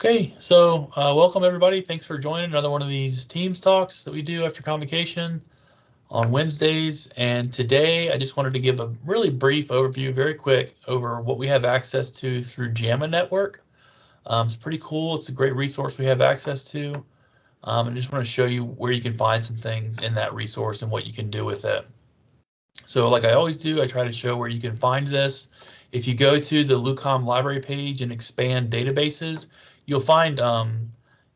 Okay, so welcome everybody. Thanks for joining another one of these Teams talks that we do after convocation on Wednesdays. And today I just wanted to give a really brief overview, very quick, over what we have access to through JAMA network. It's pretty cool. It's a great resource we have access to. And I just want to show you where you can find some things in that resource and what you can do with it. So like I always do, I try to show where you can find this. If you go to the LUCOM library page and expand databases, you'll find,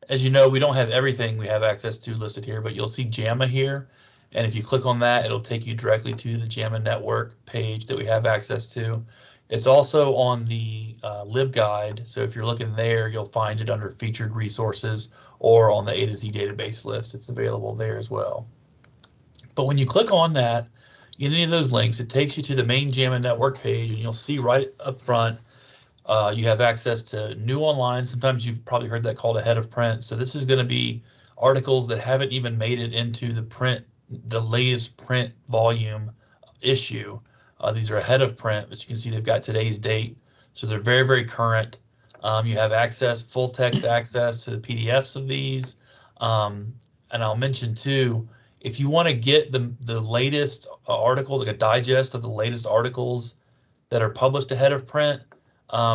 as you know, we don't have everything we have access to listed here, but you'll see JAMA here. And if you click on that, it'll take you directly to the JAMA network page that we have access to. It's also on the LibGuide. So if you're looking there, you'll find it under featured resources or on the A to Z database list. It's available there as well. But when you click on that, in any of those links, it takes you to the main JAMA network page, and you'll see right up front you have access to new online. Sometimes you've probably heard that called ahead of print. So this is going to be articles that haven't even made it into the latest print volume issue. These are ahead of print, but you can see they've got today's date. So they're very, very current. You have access, full text access to the PDFs of these. And I'll mention too, if you want to get the latest articles, like a digest of the latest articles that are published ahead of print,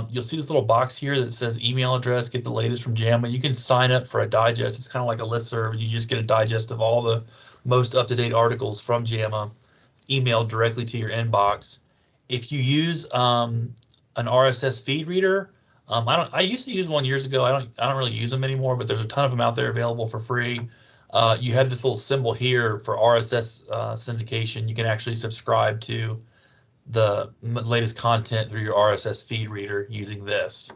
you'll see this little box here that says email address, get the latest from JAMA. You can sign up for a digest. It's kind of like a listserv. You just get a digest of all the most up-to-date articles from JAMA emailed directly to your inbox. If you use an RSS feed reader, I used to use one years ago. I don't really use them anymore, but there's a ton of them out there available for free. You have this little symbol here for RSS syndication. You can actually subscribe to the latest content through your RSS feed reader using this.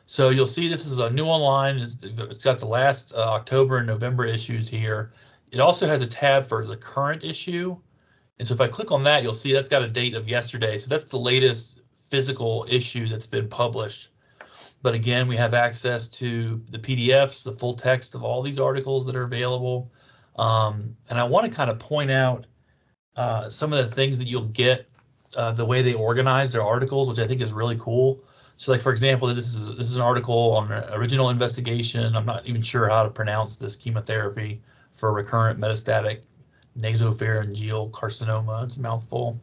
So you'll see this is a new online. It's got the last October and November issues here. It also has a tab for the current issue. And so if I click on that, you'll see that's got a date of yesterday. So that's the latest physical issue that's been published. But again, we have access to the PDFs, the full text of all these articles that are available. And I want to kind of point out some of the things that you'll get, the way they organize their articles, which I think is really cool. So like, for example, this is an article on an original investigation. I'm not even sure how to pronounce this chemotherapy for recurrent metastatic nasopharyngeal carcinoma. It's a mouthful.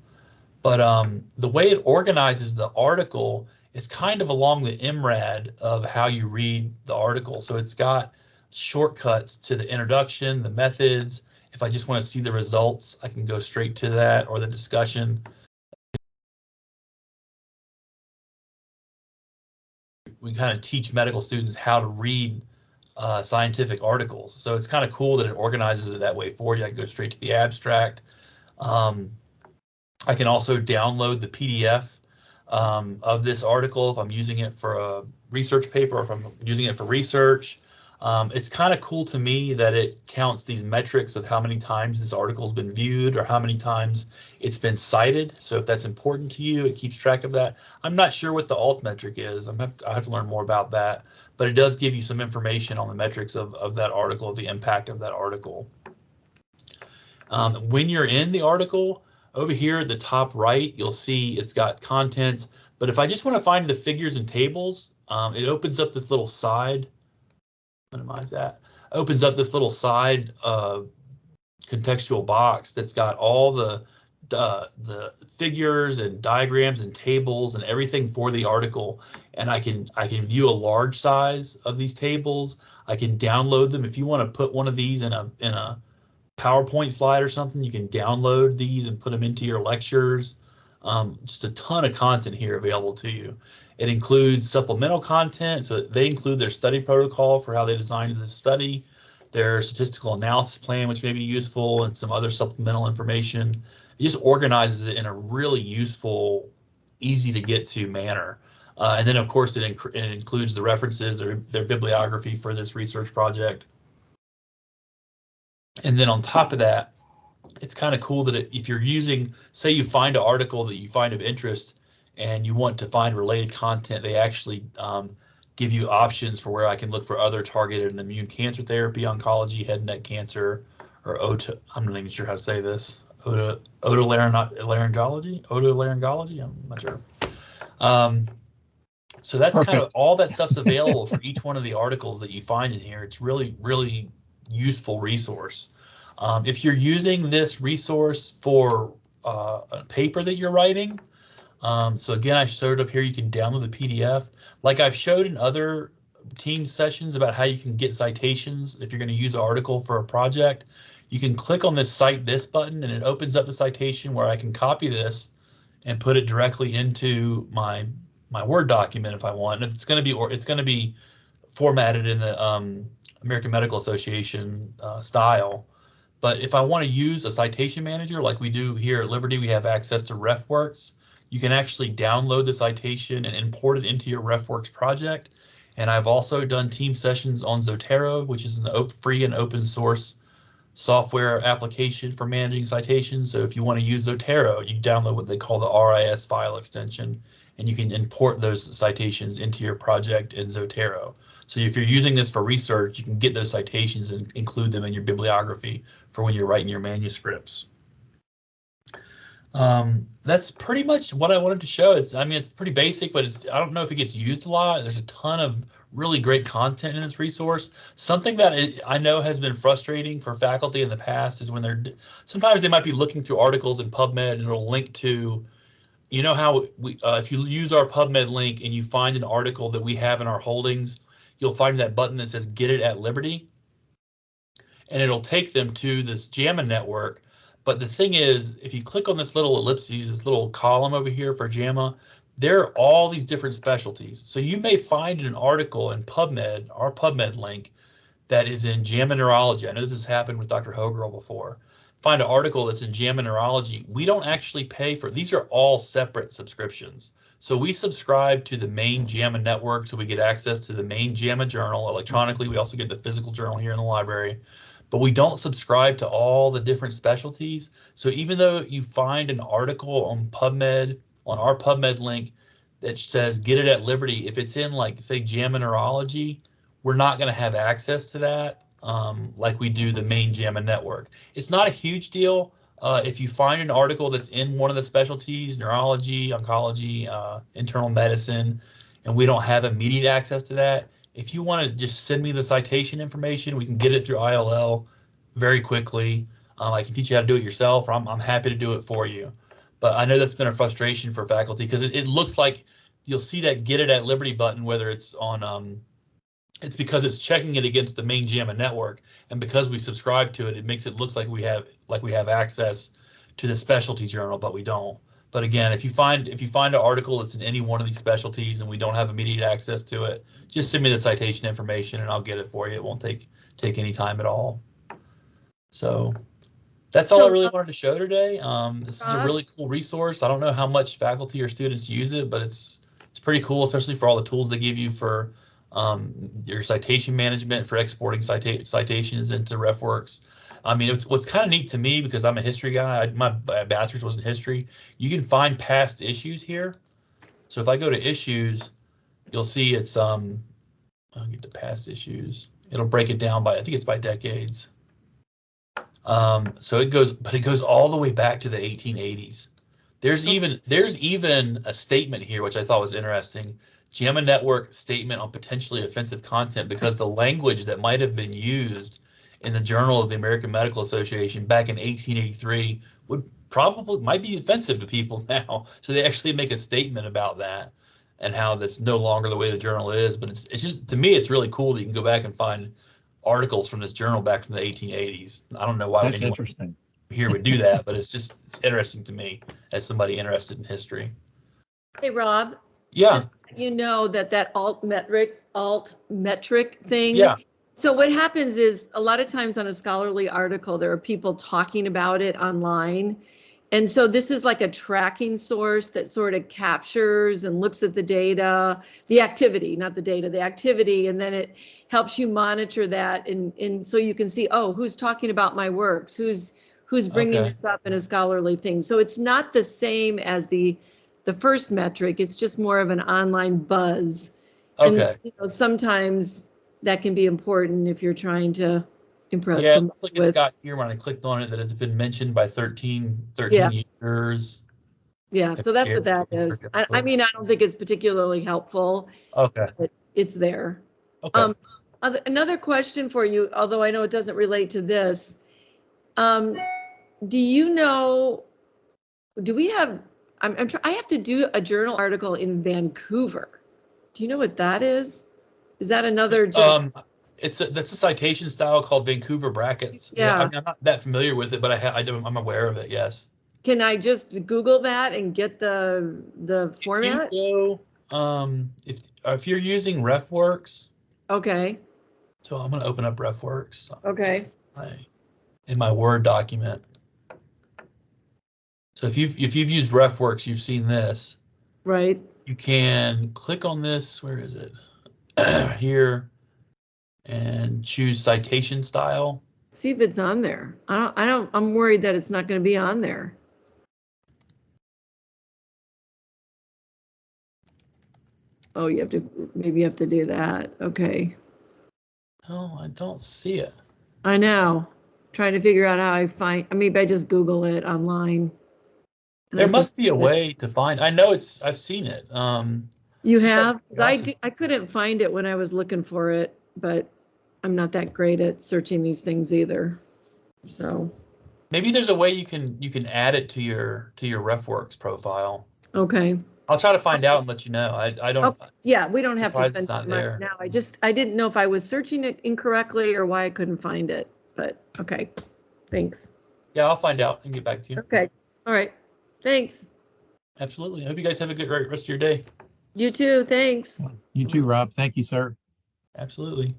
But the way it organizes the article is kind of along the MRAD of how you read the article. So it's got shortcuts to the introduction, the methods. If I just want to see the results, I can go straight to that, or the discussion. We kind of teach medical students how to read scientific articles. So it's kind of cool that it organizes it that way for you. I can go straight to the abstract. I can also download the PDF of this article if I'm using it for a research paper, or if I'm using it for research. It's kind of cool to me that it counts these metrics of how many times this article's been viewed or how many times it's been cited. So if that's important to you, it keeps track of that. I'm not sure what the alt metric is. I have to learn more about that, but it does give you some information on the metrics of that article, the impact of that article. When you're in the article, over here at the top right, you'll see it's got contents. But if I just want to find the figures and tables, it opens up this little side. Minimize that. Opens up this little side contextual box that's got all the figures and diagrams and tables and everything for the article. And I can view a large size of these tables. I can download them. If you want to put one of these in a PowerPoint slide or something, you can download these and put them into your lectures. Just a ton of content here available to you. It includes supplemental content, so they include their study protocol for how they designed this study, their statistical analysis plan, which may be useful, and some other supplemental information. It just organizes it in a really useful, easy to get to manner. And then, of course, it includes the references, their bibliography for this research project. And then on top of that, it's kind of cool that if you're using, say you find an article that you find of interest and you want to find related content, they actually give you options for where I can look for other targeted and immune cancer therapy, oncology, head and neck cancer, or I'm not even sure how to say this, otolaryngology, I'm not sure. So that's kind of Perfect. all that stuff's available for each one of the articles that you find in here. It's really, really useful resource. If you're using this resource for a paper that you're writing, so again, I showed up here, you can download the PDF. Like I've showed in other team sessions about how you can get citations if you're going to use an article for a project. You can click on this Cite This button and it opens up the citation where I can copy this and put it directly into my Word document if I want. And if it's going to be, or it's going to be formatted in the American Medical Association style. But if I want to use a citation manager like we do here at Liberty, we have access to RefWorks. You can actually download the citation and import it into your RefWorks project. And I've also done team sessions on Zotero, which is an free and open source software application for managing citations. So if you want to use Zotero, you download what they call the RIS file extension, and you can import those citations into your project in Zotero. So if you're using this for research, you can get those citations and include them in your bibliography for when you're writing your manuscripts. That's pretty much what I wanted to show. I mean, it's pretty basic, but I don't know if it gets used a lot. There's a ton of really great content in this resource. Something that I know has been frustrating for faculty in the past is when sometimes they might be looking through articles in PubMed and it'll link to, you know how if you use our PubMed link and you find an article that we have in our holdings, you'll find that button that says Get It at Liberty, and it'll take them to this JAMA network. But the thing is, if you click on this little ellipses, this little column over here for JAMA, there are all these different specialties. So you may find an article in PubMed, our PubMed link, that is in JAMA Neurology. I know this has happened with Dr. Hogirl before. Find an article that's in JAMA Neurology. We don't actually pay for, these are all separate subscriptions. So we subscribe to the main JAMA network, so we get access to the main JAMA journal electronically. We also get the physical journal here in the library, but we don't subscribe to all the different specialties. So even though you find an article on PubMed, on our PubMed link that says Get It at Liberty, if it's in like say JAMA Neurology, we're not going to have access to that like we do the main JAMA network. It's not a huge deal. If you find an article that's in one of the specialties, neurology, oncology, internal medicine, and we don't have immediate access to that, if you want to just send me the citation information, we can get it through ILL very quickly. I can teach you how to do it yourself, or I'm happy to do it for you. But I know that's been a frustration for faculty because it looks like you'll see that Get It at Liberty button, whether it's on it's because it's checking it against the main JAMA network, and because we subscribe to it, it makes it look like we have access to the specialty journal, but we don't. But again, if you find an article that's in any one of these specialties and we don't have immediate access to it, just send me the citation information and I'll get it for you. It won't take any time at all. So that's all I really wanted to show today. This is a really cool resource. I don't know how much faculty or students use it, but it's pretty cool, especially for all the tools they give you for your citation management, for exporting citations into RefWorks. I mean, what's kind of neat to me, because I'm a history guy, my bachelor's was in history, you can find past issues here. So if I go to issues, you'll see it's, I'll get to past issues. It'll break it down by, I think it's by decades. So it goes all the way back to the 1880s. There's even a statement here, which I thought was interesting. JAMA Network statement on potentially offensive content, because the language that might have been used in the Journal of the American Medical Association back in 1883 might be offensive to people now. So they actually make a statement about that and how that's no longer the way the journal is. But it's just, to me, it's really cool that you can go back and find articles from this journal back from the 1880s. I don't know why That's anyone interesting. here would do that, but it's interesting to me as somebody interested in history. Hey, Rob. Yeah. Just you know that altmetric thing. Yeah. So what happens is a lot of times on a scholarly article, there are people talking about it online. And so this is like a tracking source that sort of captures and looks at the data, the activity, not the data, the activity, and then it helps you monitor that. And so you can see, oh, who's talking about my works, who's bringing this up in a scholarly thing. So it's not the same as the first metric. It's just more of an online buzz. Okay. And sometimes that can be important if you're trying to impress Yeah, it somebody looks like it's got here when I clicked on it that it's been mentioned by 13 users. Yeah, so that's what that is. I mean, I don't think it's particularly helpful, Okay. but it's there. Okay. Another question for you, although I know it doesn't relate to this. Do you know, do we have, I have to do a journal article in Vancouver. Do you know what that is? Is that another just? That's a citation style called Vancouver brackets. Yeah. I mean, I'm not that familiar with it, but I'm aware of it. Yes. Can I just Google that and get the format? If you go, if you're using RefWorks. Okay. So I'm going to open up RefWorks. Okay. In my Word document. So if you've used RefWorks, you've seen this. Right. You can click on this. Where is it? Here, and choose citation style. See if it's on there. I'm worried that it's not going to be on there. Oh, maybe you have to do that. Okay. Oh, I don't see it. I know. Trying to figure out how maybe I just Google it online. There must be a way to find. I know I've seen it. You have? I couldn't find it when I was looking for it, but I'm not that great at searching these things either. So maybe there's a way you can add it to your RefWorks profile. Okay. I'll try to find out and let you know. I don't. Oh, yeah, we don't have to Surprised it's spend not time there. now. I didn't know if I was searching it incorrectly or why I couldn't find it, but okay. Thanks. Yeah, I'll find out and get back to you. Okay. All right. Thanks. Absolutely. I hope you guys have a good rest of your day. You too. Thanks. You too, Rob. Thank you, sir. Absolutely.